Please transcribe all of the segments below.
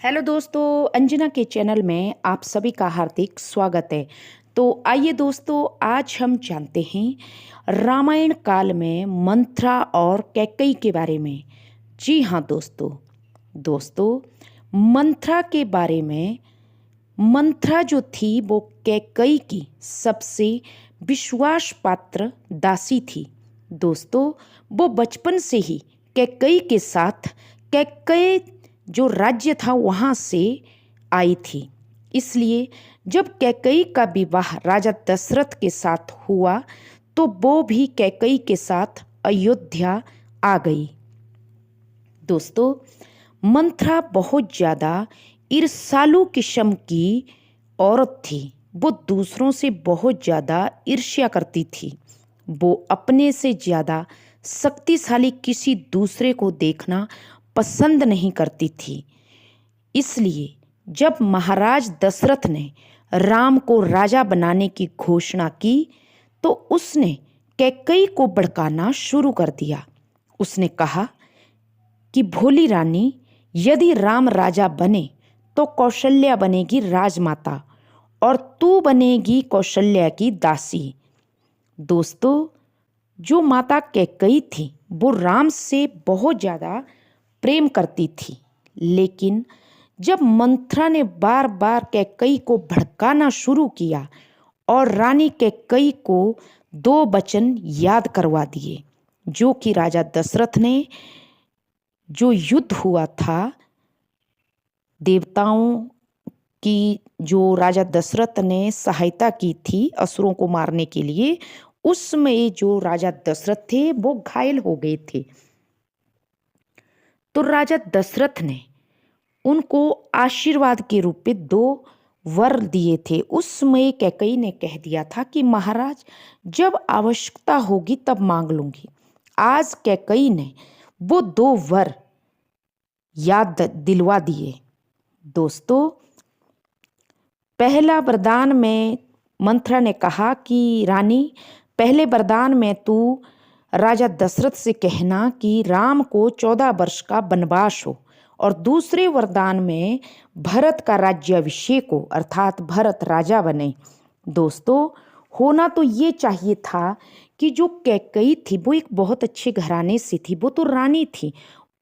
Hello दोस्तों, अंजना के channel में आप सभी का हार्दिक स्वागत है। तो आइए दोस्तों, आज हम जानते हैं रामायण काल में मंथरा और कैकई के बारे में। जी हाँ दोस्तों, मंथरा के बारे में। मंथरा जो थी वो कैकई की सबसे विश्वास पात्र दासी थी। दोस्तों, वो बचपन से ही कैकई के साथ, कैकई जो राज्य था वहाँ से आई थी। इसलिए जब कैकई का विवाह राजा दशरथ के साथ हुआ तो वो भी कैकई के साथ अयोध्या आ गई। दोस्तों, मंथरा बहुत ज़्यादा ईर्ष्यालु किस्म की औरत थी। वो दूसरों से बहुत ज़्यादा ईर्ष्या करती थी। वो अपने से ज़्यादा शक्तिशाली किसी दूसरे को देखना पसंद नहीं करती थी। इसलिए जब महाराज दशरथ ने राम को राजा बनाने की घोषणा की तो उसने कैकई को भड़काना शुरू कर दिया। उसने कहा कि भोली रानी, यदि राम राजा बने तो कौशल्या बनेगी राजमाता और तू बनेगी कौशल्या की दासी। दोस्तों, जो माता कैकई थी वो राम से बहुत ज़्यादा प्रेम करती थी, लेकिन जब मंथरा ने बार बार कैकई को भड़काना शुरू किया और रानी कैकई को दो वचन याद करवा दिए जो कि राजा दशरथ ने, जो युद्ध हुआ था देवताओं की, जो राजा दशरथ ने सहायता की थी असुरों को मारने के लिए, उसमें जो राजा दशरथ थे वो घायल हो गए थे। तो राजा दशरथ ने उनको आशीर्वाद के रूप में दो वर दिए थे। उसमें कैकई ने कह दिया था कि महाराज, जब आवश्यकता होगी तब मांग लूंगी। आज कैकई ने वो दो वर याद दिलवा दिए। दोस्तों, पहला वरदान में मंथरा ने कहा कि रानी, पहले वरदान में तू राजा दशरथ से कहना कि राम को 14 वर्ष का वनवास हो, और दूसरे वरदान में भरत का राज्याभिषेक हो, अर्थात भरत राजा बने। दोस्तों, होना तो ये चाहिए था कि जो कैकई थी वो एक बहुत अच्छे घराने से थी, वो तो रानी थी,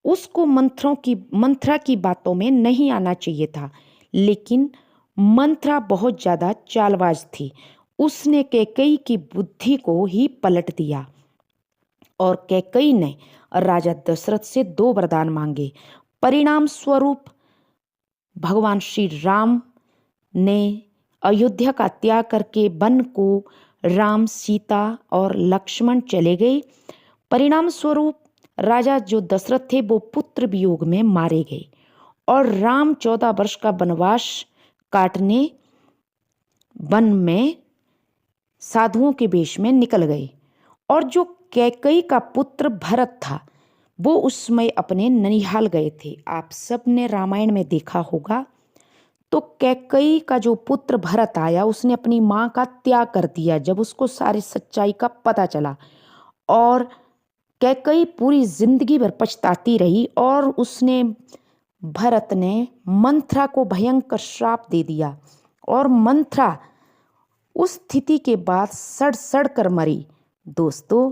उसको मंथरा की बातों में नहीं आना चाहिए था। लेकिन मंथरा बहुत ज़्यादा चालबाज थी। उसने कैकई की बुद्धि को ही पलट दिया और कैकई ने राजा दशरथ से दो वरदान मांगे। परिणाम स्वरूप भगवान श्री राम ने अयोध्या का त्याग करके वन को राम, सीता और लक्ष्मण चले गए। परिणाम स्वरूप राजा जो दशरथ थे वो पुत्र वियोग में मारे गए और राम 14 वर्ष का वनवास काटने वन में साधुओं के वेश में निकल गए। और जो कैकई का पुत्र भरत था वो उस समय अपने ननिहाल गए थे। आप सब ने रामायण में देखा होगा। तो कैकई का जो पुत्र भरत आया, उसने अपनी माँ का त्याग कर दिया जब उसको सारी सच्चाई का पता चला, और कैकई पूरी जिंदगी भर पछताती रही और उसने, भरत ने मंथरा को भयंकर श्राप दे दिया और मंथरा उस स्थिति के बाद सड़ सड़ कर मरी। दोस्तों,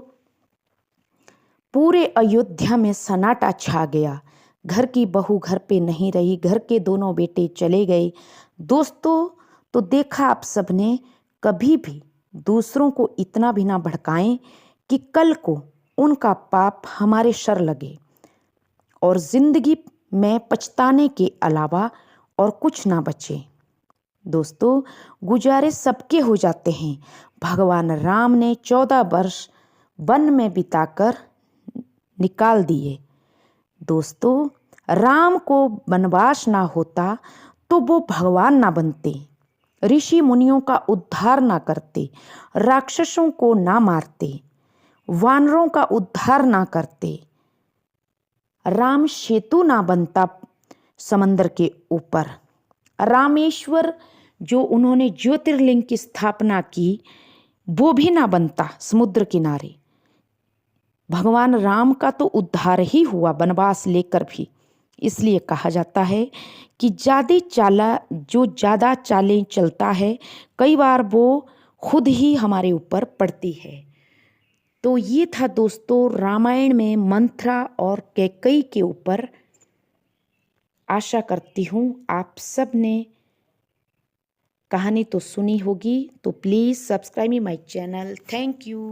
पूरे अयोध्या में सन्नाटा छा गया। घर की बहू घर पे नहीं रही, घर के दोनों बेटे चले गए। दोस्तों, तो देखा आप सबने, कभी भी दूसरों को इतना भी ना भड़काएं कि कल को उनका पाप हमारे सर लगे और जिंदगी में पछताने के अलावा और कुछ ना बचे। दोस्तों, गुजारे सबके हो जाते हैं। भगवान राम ने 14 वर्ष वन में बिताकर निकाल दिए। दोस्तों, राम को वनवास ना होता तो वो भगवान ना बनते, ऋषि मुनियों का उद्धार ना करते, राक्षसों को ना मारते, वानरों का उद्धार ना करते, राम सेतु ना बनता समंदर के ऊपर, रामेश्वर जो उन्होंने ज्योतिर्लिंग की स्थापना की वो भी ना बनता समुद्र किनारे। भगवान राम का तो उद्धार ही हुआ वनवास लेकर भी, इसलिए कहा जाता है कि जो ज़्यादा चालें चलता है कई बार वो खुद ही हमारे ऊपर पड़ती है। तो ये था दोस्तों रामायण में मंथरा और कैकई के ऊपर। आशा करती हूँ आप सब ने कहानी तो सुनी होगी। तो please subscribe me my channel. Thank you.